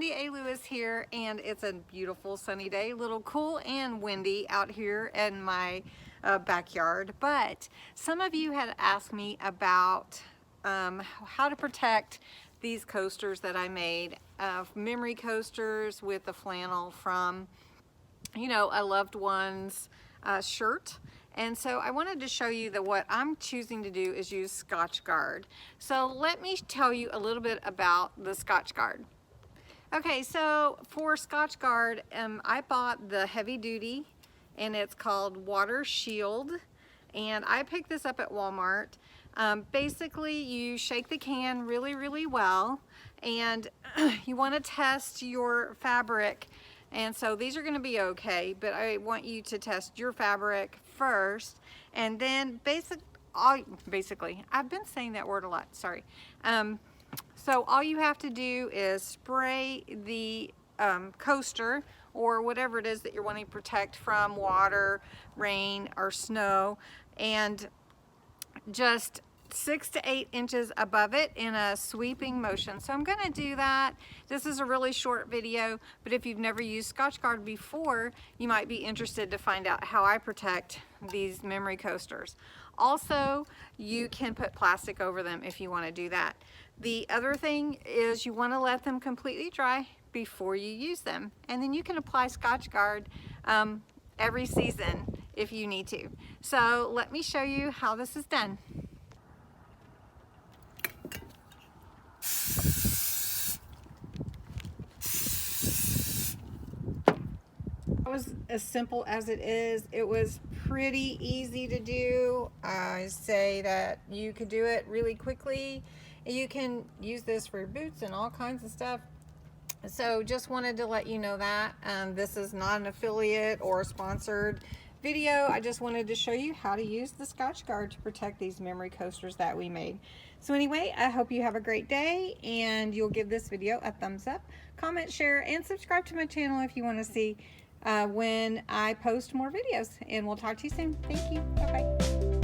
Wendy A. Lewis here, and it's a beautiful sunny day, a little cool and windy out here in my backyard. But some of you had asked me about how to protect these coasters that I made, memory coasters with the flannel from, you know, a loved one's shirt. And so I wanted to show you that what I'm choosing to do is use Scotchgard. So let me tell you a little bit about the Scotchgard. Okay, so for Scotchgard, I bought the heavy duty, and it's called Water Shield, and I picked this up at Walmart. Basically, you shake the can really well, and you want to test your fabric. And so these are going to be okay, but I want you to test your fabric first, and then basically, I've been saying that word a lot, sorry. So all you have to do is spray the coaster or whatever it is that you're wanting to protect from water, rain, or snow, and just 6 to 8 inches above it in a sweeping motion. So I'm going to do that. This is a really short video, but if you've never used Scotchgard before, you might be interested to find out how I protect these memory coasters. Also, you can put plastic over them if you want to do that. The other thing is you want to let them completely dry before you use them, and then you can apply Scotchgard every season if you need to. So let me show you how this is done. It was as simple as it is. It was pretty easy to do. I say that you could do it really quickly. You can use this for your boots and all kinds of stuff. So just wanted to let you know that. This is not an affiliate or a sponsored video. I just wanted to show you how to use the Scotchgard to protect these memory coasters that we made. So anyway, I hope you have a great day, and you'll give this video a thumbs up, comment, share, and subscribe to my channel if you want to see when I post more videos. And we'll talk to you soon. Thank you. Bye-bye.